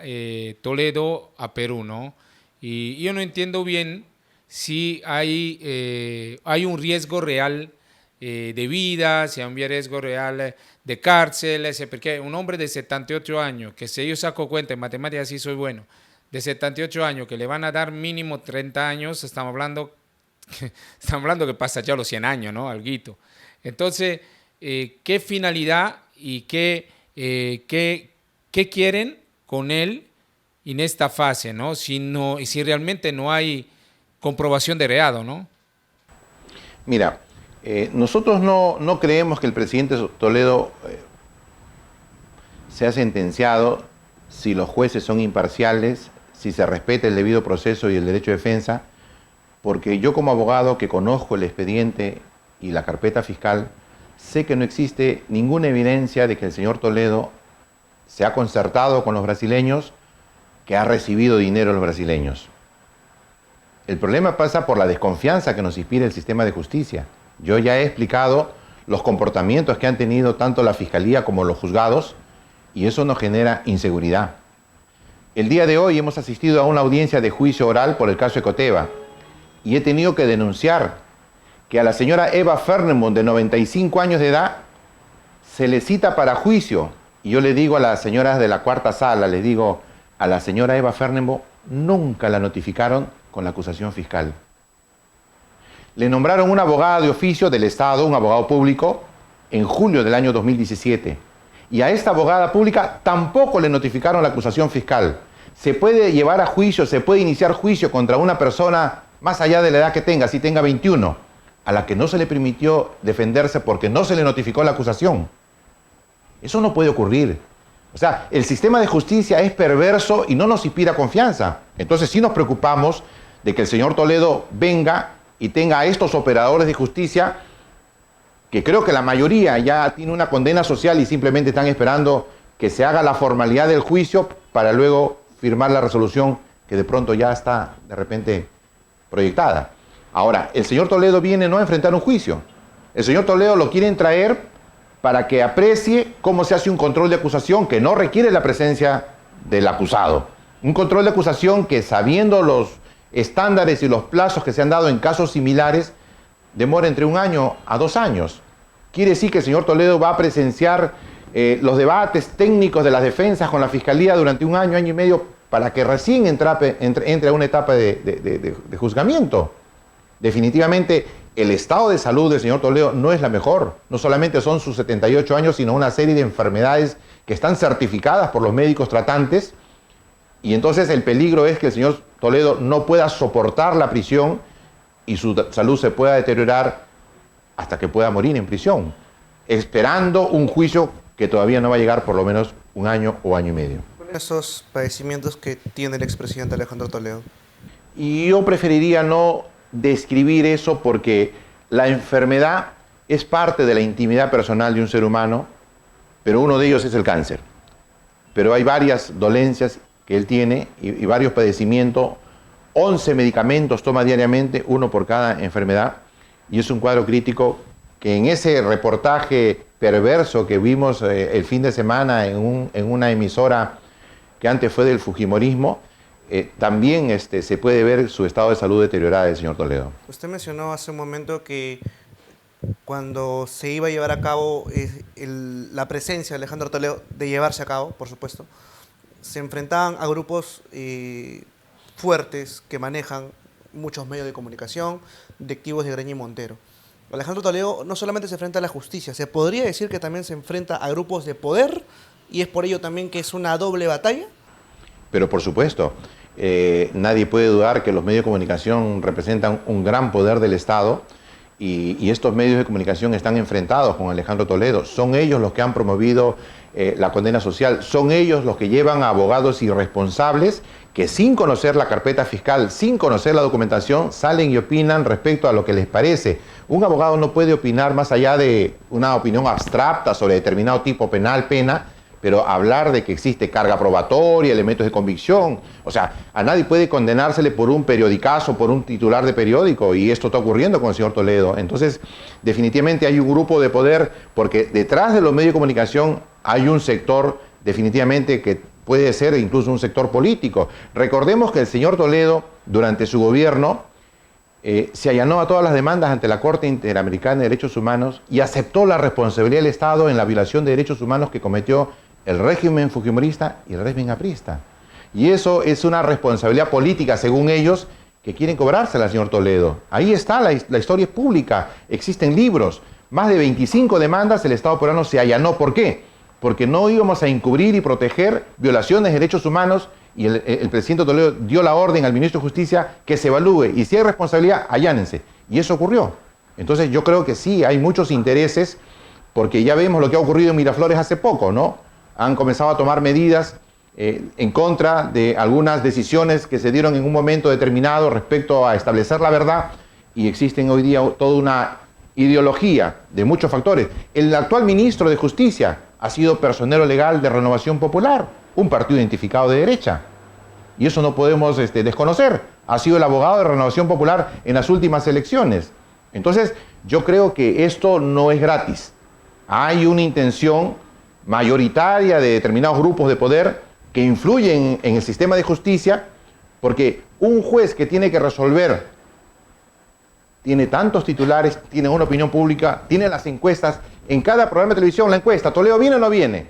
Toledo a Perú, ¿no? Y yo no entiendo bien si hay un riesgo real de vida, si hay un riesgo real de cárcel, porque un hombre de 78 años, que si yo saco cuenta en matemáticas sí soy bueno, de 78 años, que le van a dar mínimo 30 años, estamos hablando que pasa ya los 100 años, ¿no? Alguito. Entonces, ¿qué finalidad y qué quieren con él en esta fase, ¿no? Si realmente no hay comprobación de reado, ¿no? Mira, Nosotros no creemos que el presidente Toledo sea sentenciado si los jueces son imparciales, si se respeta el debido proceso y el derecho de defensa, porque yo como abogado que conozco el expediente y la carpeta fiscal, sé que no existe ninguna evidencia de que el señor Toledo se ha concertado con los brasileños, que ha recibido dinero de los brasileños. El problema pasa por la desconfianza que nos inspira el sistema de justicia. Yo ya he explicado los comportamientos que han tenido tanto la Fiscalía como los juzgados, y eso nos genera inseguridad. El día de hoy hemos asistido a una audiencia de juicio oral por el caso Ecoteva, y he tenido que denunciar que a la señora Eva Fernenbund, de 95 años de edad, se le cita para juicio. Y yo le digo a las señoras de la cuarta sala, les digo, a la señora Eva Fernenbund nunca la notificaron con la acusación fiscal. Le nombraron un abogado de oficio del Estado, un abogado público, en julio del año 2017. Y a esta abogada pública tampoco le notificaron la acusación fiscal. Se puede llevar a juicio, se puede iniciar juicio contra una persona más allá de la edad que tenga, si tenga 21, a la que no se le permitió defenderse porque no se le notificó la acusación. Eso no puede ocurrir. O sea, el sistema de justicia es perverso y no nos inspira confianza. Entonces sí nos preocupamos de que el señor Toledo venga y tenga a estos operadores de justicia, que creo que la mayoría ya tiene una condena social y simplemente están esperando que se haga la formalidad del juicio para luego firmar la resolución que de pronto ya está de repente proyectada. Ahora, el señor Toledo viene no a enfrentar un juicio. El señor Toledo lo quieren traer para que aprecie cómo se hace un control de acusación que no requiere la presencia del acusado. Un control de acusación que, sabiendo los estándares y los plazos que se han dado en casos similares, demora entre 1 año a 2 años. Quiere decir que el señor Toledo va a presenciar los debates técnicos de las defensas con la Fiscalía durante 1 año, año y medio, para que recién entre a una etapa de juzgamiento. Definitivamente, el estado de salud del señor Toledo no es la mejor. No solamente son sus 78 años, sino una serie de enfermedades que están certificadas por los médicos tratantes. Y entonces el peligro es que el señor Toledo no pueda soportar la prisión y su salud se pueda deteriorar hasta que pueda morir en prisión, esperando un juicio que todavía no va a llegar por lo menos 1 año o año y medio. Esos padecimientos que tiene el expresidente Alejandro Toledo. Y yo preferiría no describir eso porque la enfermedad es parte de la intimidad personal de un ser humano, pero uno de ellos es el cáncer. Pero hay varias dolencias que él tiene y varios padecimientos. 11 medicamentos toma diariamente, 1 por cada enfermedad, y es un cuadro crítico que en ese reportaje perverso que vimos el fin de semana en una emisora que antes fue del fujimorismo, también se puede ver su estado de salud deteriorado del señor Toledo. Usted mencionó hace un momento que cuando se iba a llevar a cabo la presencia de Alejandro Toledo, de llevarse a cabo, por supuesto, se enfrentaban a grupos fuertes que manejan muchos medios de comunicación, directivos de Graña y Montero. Alejandro Toledo no solamente se enfrenta a la justicia, se podría decir que también se enfrenta a grupos de poder, y es por ello también que es una doble batalla. Pero por supuesto, nadie puede dudar que los medios de comunicación representan un gran poder del Estado y estos medios de comunicación están enfrentados con Alejandro Toledo. Son ellos los que han promovido la condena social, son ellos los que llevan a abogados irresponsables que sin conocer la carpeta fiscal, sin conocer la documentación, salen y opinan respecto a lo que les parece. Un abogado no puede opinar más allá de una opinión abstracta sobre determinado tipo penal, pena, pero hablar de que existe carga probatoria, elementos de convicción, o sea, a nadie puede condenársele por un periodicazo, por un titular de periódico, y esto está ocurriendo con el señor Toledo. Entonces, definitivamente hay un grupo de poder, porque detrás de los medios de comunicación hay un sector definitivamente que puede ser incluso un sector político. Recordemos que el señor Toledo, durante su gobierno, se allanó a todas las demandas ante la Corte Interamericana de Derechos Humanos y aceptó la responsabilidad del Estado en la violación de derechos humanos que cometió el régimen fujimorista y el régimen aprista. Y eso es una responsabilidad política, según ellos, que quieren cobrársela al señor Toledo. Ahí está, la historia es pública, existen libros. Más de 25 demandas el Estado peruano se allanó. ¿Por qué? Porque no íbamos a encubrir y proteger violaciones de derechos humanos, y el presidente Toledo dio la orden al ministro de Justicia que se evalúe, y si hay responsabilidad, allánense. Y eso ocurrió. Entonces yo creo que sí, hay muchos intereses, porque ya vemos lo que ha ocurrido en Miraflores hace poco, ¿no? Han comenzado a tomar medidas en contra de algunas decisiones que se dieron en un momento determinado respecto a establecer la verdad, y existen hoy día toda una ideología de muchos factores. El actual ministro de Justicia ha sido personero legal de Renovación Popular, un partido identificado de derecha, y eso no podemos desconocer. Ha sido el abogado de Renovación Popular en las últimas elecciones. Entonces, yo creo que esto no es gratis. Hay una intención mayoritaria de determinados grupos de poder que influyen en el sistema de justicia, porque un juez que tiene que resolver tiene tantos titulares, tiene una opinión pública, tiene las encuestas, en cada programa de televisión la encuesta, ¿Toledo viene o no viene?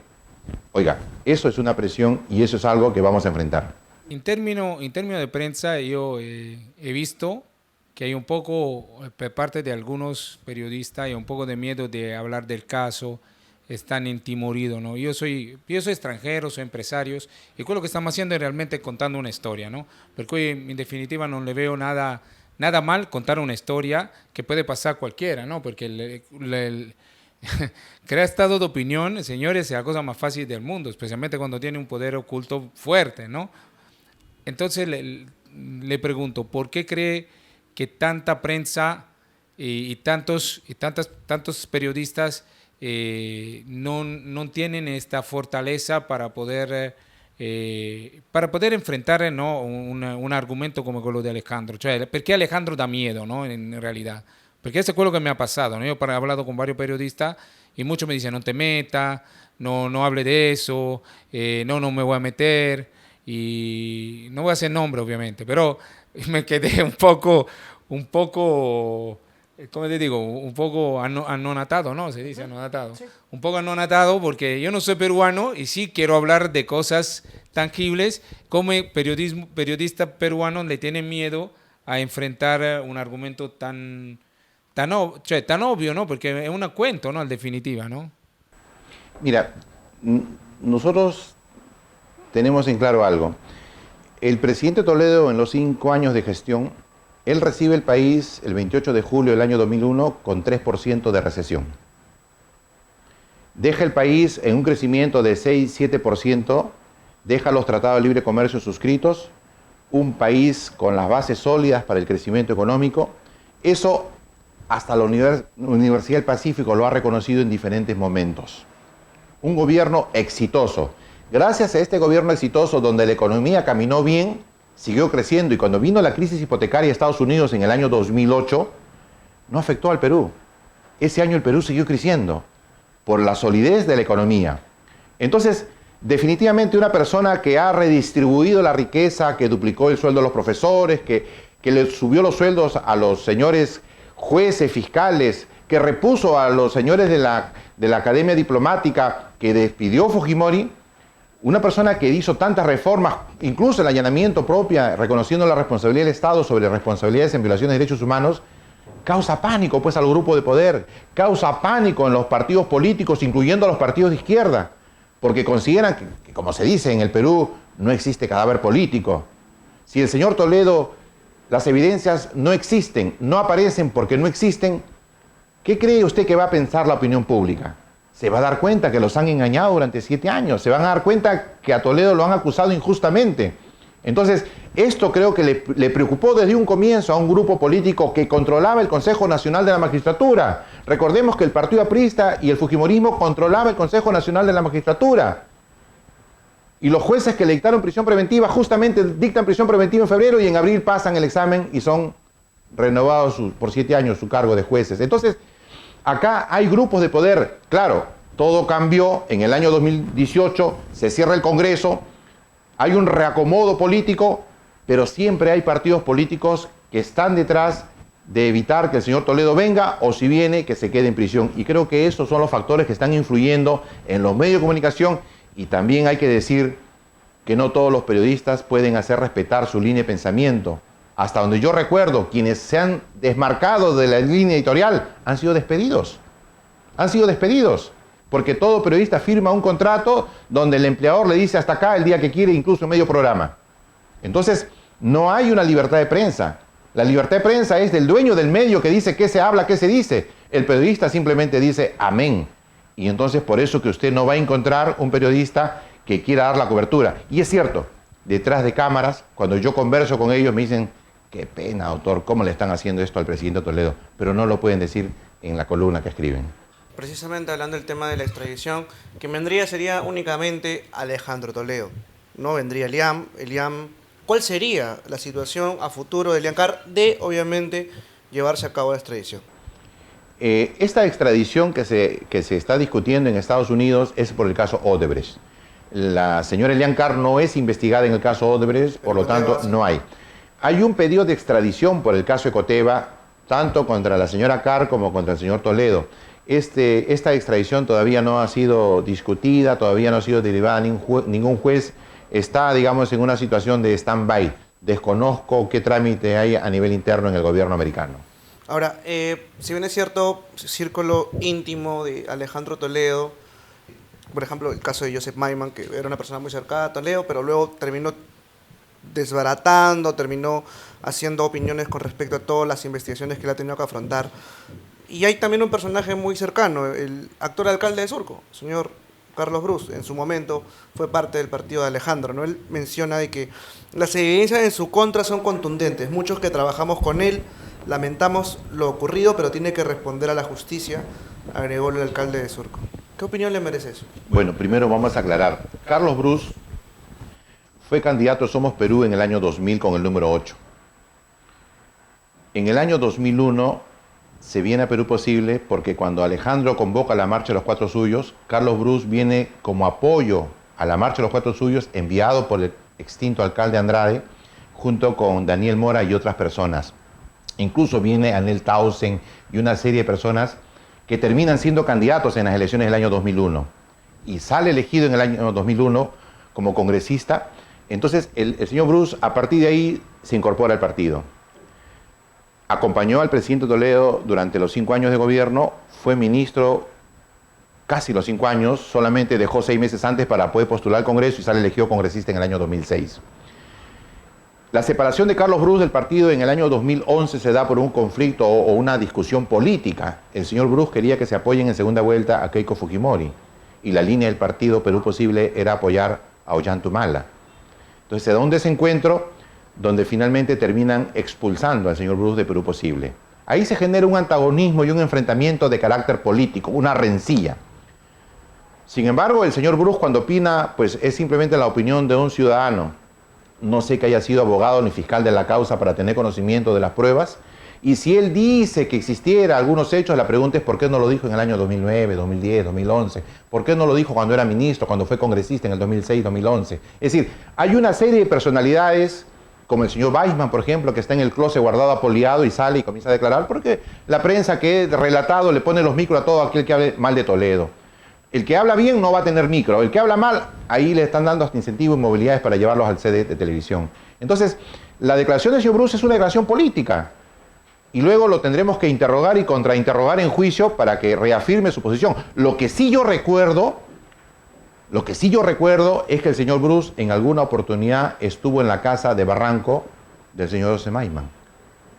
Oiga, eso es una presión y eso es algo que vamos a enfrentar. En términos de prensa, yo he visto que hay un poco, por parte de algunos periodistas, hay un poco de miedo de hablar del caso, están entimoridos, ¿no? Yo soy extranjero, soy empresario, y lo que estamos haciendo es realmente contando una historia, ¿no? Porque en definitiva no le veo nada mal contar una historia que puede pasar cualquiera, ¿no? Porque crear estado de opinión, señores, es la cosa más fácil del mundo, especialmente cuando tiene un poder oculto fuerte, ¿no? Entonces le pregunto, ¿por qué cree que tanta prensa y tantos periodistas no tienen esta fortaleza para poder enfrentar, ¿no? un argumento como lo de Alejandro? Cioè, ¿por qué Alejandro da miedo, ¿no? en realidad? Porque eso es lo que me ha pasado, ¿no? Yo he hablado con varios periodistas y muchos me dicen, no te metas, no hable de eso, no me voy a meter, y no voy a hacer nombre obviamente, pero me quedé un poco, ¿cómo te digo? Un poco anonatado, ¿no? Se dice anonatado. Sí. Un poco anonatado porque yo no soy peruano y sí quiero hablar de cosas tangibles, como periodistas peruanos le tienen miedo a enfrentar un argumento tan obvio, ¿no? Porque es un cuento, ¿no? En definitiva, ¿no? Mira, nosotros tenemos en claro algo. El presidente Toledo, en los 5 años de gestión, él recibe el país el 28 de julio del año 2001 con 3% de recesión. Deja el país en un crecimiento de 6-7%, deja los tratados de libre comercio suscritos, un país con las bases sólidas para el crecimiento económico. Eso hasta la Universidad del Pacífico lo ha reconocido en diferentes momentos. Un gobierno exitoso. Gracias a este gobierno exitoso, donde la economía caminó bien, siguió creciendo, y cuando vino la crisis hipotecaria de Estados Unidos en el año 2008, no afectó al Perú. Ese año el Perú siguió creciendo por la solidez de la economía. Entonces, definitivamente una persona que ha redistribuido la riqueza, que duplicó el sueldo de los profesores, que le subió los sueldos a los señores jueces, fiscales, que repuso a los señores de la Academia Diplomática, que despidió Fujimori, una persona que hizo tantas reformas, incluso el allanamiento propia, reconociendo la responsabilidad del Estado sobre responsabilidades en violaciones de derechos humanos, causa pánico pues al grupo de poder, causa pánico en los partidos políticos, incluyendo a los partidos de izquierda, porque consideran que, como se dice en el Perú, no existe cadáver político. Si el señor Toledo, las evidencias no existen, no aparecen porque no existen, ¿qué cree usted que va a pensar la opinión pública? Se va a dar cuenta que los han engañado durante 7 años, se van a dar cuenta que a Toledo lo han acusado injustamente. Entonces, esto creo que le preocupó desde un comienzo a un grupo político que controlaba el Consejo Nacional de la Magistratura. Recordemos que el Partido Aprista y el Fujimorismo controlaba el Consejo Nacional de la Magistratura. Y los jueces que le dictaron prisión preventiva justamente dictan prisión preventiva en febrero y en abril pasan el examen y son renovados por 7 años su cargo de jueces. Entonces, acá hay grupos de poder. Claro, todo cambió en el año 2018, se cierra el Congreso, hay un reacomodo político, pero siempre hay partidos políticos que están detrás de evitar que el señor Toledo venga, o si viene, que se quede en prisión. Y creo que esos son los factores que están influyendo en los medios de comunicación, y también hay que decir que no todos los periodistas pueden hacer respetar su línea de pensamiento. Hasta donde yo recuerdo, quienes se han desmarcado de la línea editorial han sido despedidos. Han sido despedidos. Porque todo periodista firma un contrato donde el empleador le dice hasta acá el día que quiere, incluso en medio programa. Entonces, no hay una libertad de prensa. La libertad de prensa es del dueño del medio que dice qué se habla, qué se dice. El periodista simplemente dice amén. Y entonces por eso que usted no va a encontrar un periodista que quiera dar la cobertura. Y es cierto, detrás de cámaras, cuando yo converso con ellos me dicen, qué pena, doctor, cómo le están haciendo esto al presidente Toledo, pero no lo pueden decir en la columna que escriben. Precisamente hablando del tema de la extradición, quien vendría sería únicamente Alejandro Toledo. No vendría Eliam. ¿Cuál sería la situación a futuro de Elian Carr de, obviamente, llevarse a cabo la extradición? Esta extradición que se está discutiendo en Estados Unidos es por el caso Odebrecht. La señora Elian Carr no es investigada en el caso Odebrecht, por lo tanto no hay. Hay un pedido de extradición por el caso Ecoteva, tanto contra la señora Carr como contra el señor Toledo. Esta extradición todavía no ha sido discutida, todavía no ha sido derivada a ningún juez. Está, digamos, en una situación de stand-by. Desconozco qué trámite hay a nivel interno en el gobierno americano. Ahora, si bien es cierto, círculo íntimo de Alejandro Toledo, por ejemplo, el caso de Joseph Maiman, que era una persona muy cercana a Toledo, pero luego terminó desbaratando, terminó haciendo opiniones con respecto a todas las investigaciones que él ha tenido que afrontar. Y hay también un personaje muy cercano, el actual alcalde de Surco, el señor Carlos Brus, en su momento fue parte del partido de Alejandro, ¿no? Él menciona de que las evidencias en su contra son contundentes. Muchos que trabajamos con él lamentamos lo ocurrido, pero tiene que responder a la justicia, agregó el alcalde de Surco. ¿Qué opinión le merece eso? Bueno, primero vamos a aclarar. Carlos Brus fue candidato a Somos Perú en el año 2000 con el número 8. En el año 2001 se viene a Perú Posible porque cuando Alejandro convoca la Marcha de los Cuatro Suyos, Carlos Brus viene como apoyo a la Marcha de los Cuatro Suyos enviado por el extinto alcalde Andrade junto con Daniel Mora y otras personas. Incluso viene Anel Tausen y una serie de personas que terminan siendo candidatos en las elecciones del año 2001 y sale elegido en el año 2001 como congresista. Entonces el señor Brus a partir de ahí se incorpora al partido. Acompañó al presidente Toledo durante los 5 años de gobierno, fue ministro casi los 5 años, solamente dejó 6 meses antes para poder postular al Congreso y sale elegido congresista en el año 2006. La separación de Carlos Brus del partido en el año 2011 se da por un conflicto o una discusión política. El señor Brus quería que se apoyen en segunda vuelta a Keiko Fujimori y la línea del partido Perú Posible era apoyar a Ollanta. Entonces se da un desencuentro donde finalmente terminan expulsando al señor Brus de Perú Posible. Ahí se genera un antagonismo y un enfrentamiento de carácter político, una rencilla. Sin embargo, el señor Brus cuando opina, pues es simplemente la opinión de un ciudadano. No sé que haya sido abogado ni fiscal de la causa para tener conocimiento de las pruebas. Y si él dice que existiera algunos hechos, la pregunta es ¿por qué no lo dijo en el año 2009, 2010, 2011? ¿Por qué no lo dijo cuando era ministro, cuando fue congresista en el 2006, 2011? Es decir, hay una serie de personalidades como el señor Weissman, por ejemplo, que está en el closet guardado apoliado y sale y comienza a declarar, porque la prensa que es relatado le pone los micros a todo aquel que hable mal de Toledo. El que habla bien no va a tener micro, el que habla mal, ahí le están dando hasta incentivos y movilidades para llevarlos al CD de televisión. Entonces, la declaración del señor Brus es una declaración política, y luego lo tendremos que interrogar y contrainterrogar en juicio para que reafirme su posición. Lo que sí yo recuerdo es que el señor Brus en alguna oportunidad estuvo en la casa de Barranco del señor José Maiman.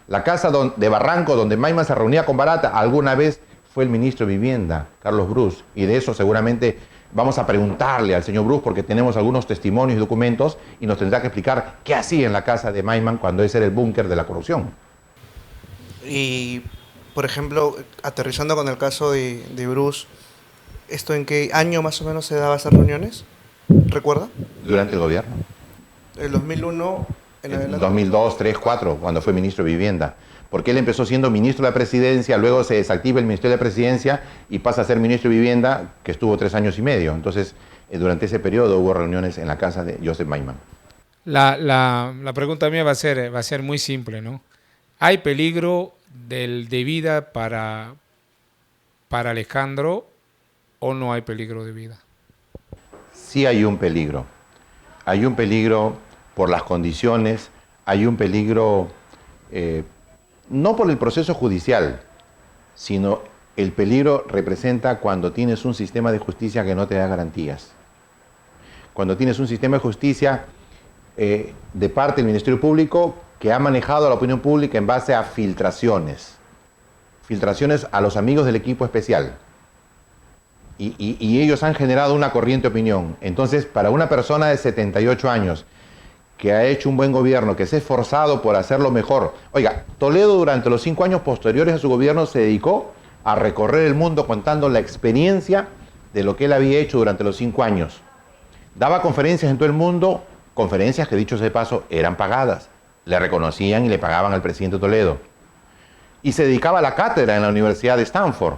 La casa de Barranco donde Maiman se reunía con Barata alguna vez fue el ministro de Vivienda, Carlos Brus, y de eso seguramente vamos a preguntarle al señor Brus porque tenemos algunos testimonios y documentos y nos tendrá que explicar qué hacía en la casa de Maiman cuando ese era el búnker de la corrupción. Y, por ejemplo, aterrizando con el caso de Brus, ¿esto en qué año más o menos se daban esas reuniones? ¿Recuerda? Durante el gobierno. El 2001, en el 2002, 2003, 2004, cuando fue ministro de Vivienda. Porque él empezó siendo ministro de la Presidencia, luego se desactiva el Ministerio de la Presidencia y pasa a ser ministro de Vivienda, que estuvo 3 años y medio. Entonces, durante ese periodo hubo reuniones en la casa de Joseph Maiman. La pregunta mía va a ser muy simple, ¿no? ¿Hay peligro de vida para Alejandro o no hay peligro de vida? Sí hay un peligro. Hay un peligro por las condiciones, hay un peligro no por el proceso judicial, sino el peligro representa cuando tienes un sistema de justicia que no te da garantías. Cuando tienes un sistema de justicia de parte del Ministerio Público que ha manejado a la opinión pública en base a filtraciones a los amigos del equipo especial. Y ellos han generado una corriente opinión. Entonces, para una persona de 78 años que ha hecho un buen gobierno, que se ha esforzado por hacerlo mejor. Oiga, Toledo durante los 5 años posteriores a su gobierno se dedicó a recorrer el mundo contando la experiencia de lo que él había hecho durante los 5 años. Daba conferencias en todo el mundo, conferencias que, dicho sea de paso, eran pagadas. Le reconocían y le pagaban al presidente Toledo. Y se dedicaba a la cátedra en la Universidad de Stanford.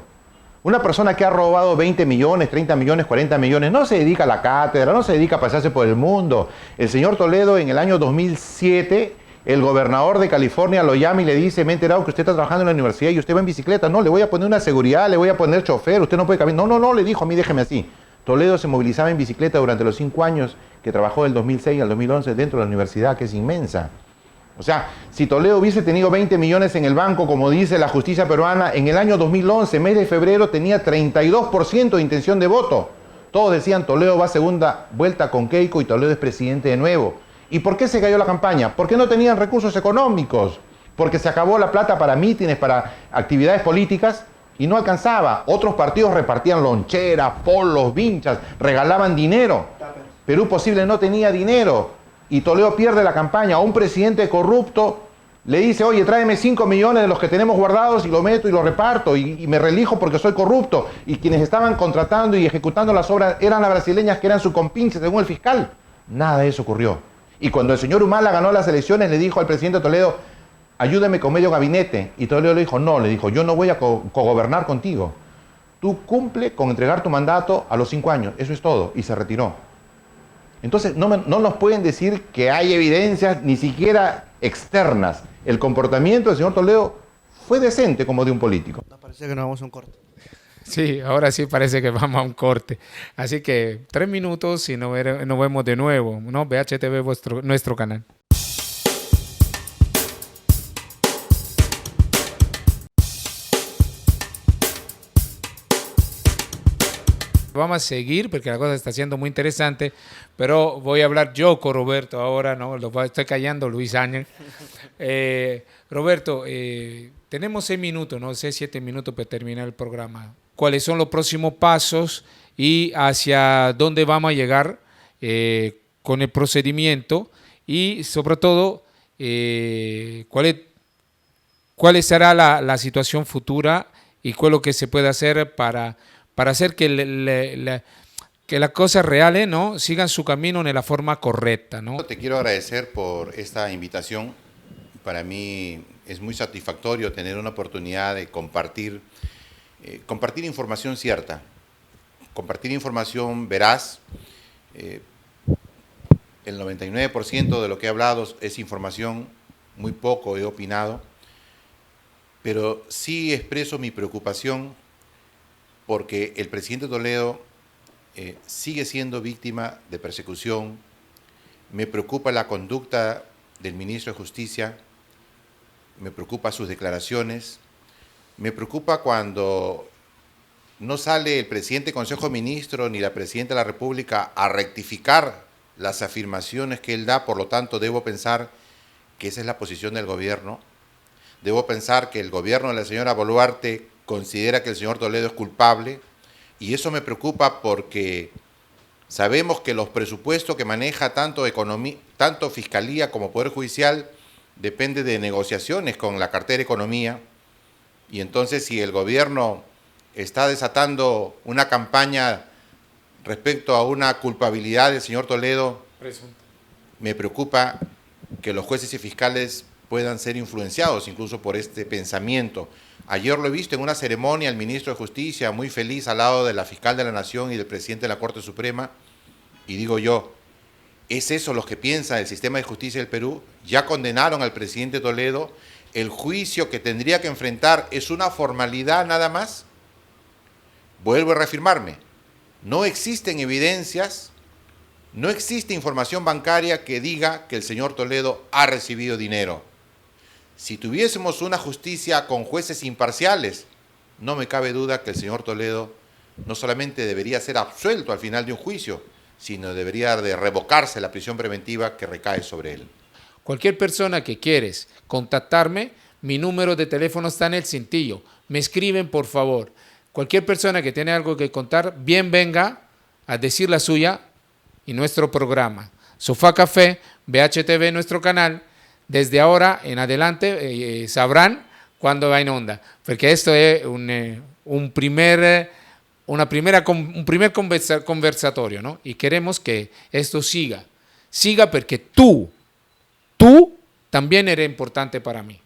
Una persona que ha robado 20 millones, 30 millones, 40 millones, no se dedica a la cátedra, no se dedica a pasearse por el mundo. El señor Toledo, en el año 2007, el gobernador de California lo llama y le dice: me he enterado que usted está trabajando en la universidad y usted va en bicicleta. No, le voy a poner una seguridad, le voy a poner chofer, usted no puede caminar. No, le dijo: a mí déjeme así. Toledo se movilizaba en bicicleta durante los 5 años que trabajó del 2006 al 2011 dentro de la universidad, que es inmensa. O sea, si Toledo hubiese tenido 20 millones en el banco, como dice la justicia peruana, en el año 2011, mes de febrero, tenía 32% de intención de voto. Todos decían: Toledo va a segunda vuelta con Keiko y Toledo es presidente de nuevo. ¿Y por qué se cayó la campaña? Porque no tenían recursos económicos, porque se acabó la plata para mítines, para actividades políticas y no alcanzaba. Otros partidos repartían loncheras, polos, vinchas, regalaban dinero. Perú Posible no tenía dinero. Y Toledo pierde la campaña. A un presidente corrupto le dice: oye, tráeme 5 millones de los que tenemos guardados y lo meto y lo reparto y me reelijo porque soy corrupto. Y quienes estaban contratando y ejecutando las obras eran las brasileñas, que eran su compinche según el fiscal. Nada de eso ocurrió. Y cuando el señor Humala ganó las elecciones, le dijo al presidente Toledo: ayúdeme con medio gabinete. Y Toledo le dijo: no, le dijo, yo no voy a cogobernar contigo. Tú cumple con entregar tu mandato a los 5 años. Eso es todo. Y se retiró. Entonces, no nos pueden decir que hay evidencias, ni siquiera externas. El comportamiento del señor Toledo fue decente como de un político. Nos parece que nos vamos a un corte. Sí, ahora sí parece que vamos a un corte. Así que 3 minutos y nos vemos de nuevo, ¿no? BHTV, nuestro canal. Vamos a seguir porque la cosa está siendo muy interesante, pero voy a hablar yo con Roberto ahora, ¿no? Estoy callando Luis Ángel. Roberto, tenemos 6 minutos, no sé, 7 minutos para terminar el programa. ¿Cuáles son los próximos pasos y hacia dónde vamos a llegar con el procedimiento? Y sobre todo, ¿cuál será la situación futura y cuál es lo que se puede hacer para hacer que las cosas reales, ¿no?, sigan su camino de la forma correcta, ¿no? Te quiero agradecer por esta invitación. Para mí es muy satisfactorio tener una oportunidad de compartir información cierta, compartir información veraz. El 99% de lo que he hablado es información, muy poco he opinado, pero sí expreso mi preocupación porque el presidente Toledo sigue siendo víctima de persecución. Me preocupa la conducta del ministro de Justicia, me preocupa sus declaraciones, me preocupa cuando no sale el presidente del Consejo de Ministros ni la presidenta de la República a rectificar las afirmaciones que él da. Por lo tanto, debo pensar que esa es la posición del gobierno. Debo pensar que el gobierno de la señora Boluarte considera que el señor Toledo es culpable, y eso me preocupa porque sabemos que los presupuestos que maneja tanto Fiscalía como Poder Judicial depende de negociaciones con la cartera de Economía, y entonces si el gobierno está desatando una campaña respecto a una culpabilidad del señor Toledo, me preocupa que los jueces y fiscales puedan ser influenciados incluso por este pensamiento. Ayer lo he visto en una ceremonia, el ministro de Justicia, muy feliz al lado de la fiscal de la Nación y del presidente de la Corte Suprema, y digo yo, ¿es eso lo que piensa el sistema de justicia del Perú? Ya condenaron al presidente Toledo, el juicio que tendría que enfrentar es una formalidad nada más. Vuelvo a reafirmarme, no existen evidencias, no existe información bancaria que diga que el señor Toledo ha recibido dinero. Si tuviésemos una justicia con jueces imparciales, no me cabe duda que el señor Toledo no solamente debería ser absuelto al final de un juicio, sino debería de revocarse la prisión preventiva que recae sobre él. Cualquier persona que quieres contactarme, mi número de teléfono está en el cintillo. Me escriben, por favor. Cualquier persona que tiene algo que contar, bien venga a decir la suya y nuestro programa. Sofá Café, BHTV, nuestro canal. Desde ahora en adelante sabrán cuándo va en onda. Porque esto es un primer conversatorio, ¿no? Y queremos que esto siga. Siga porque tú también eres importante para mí.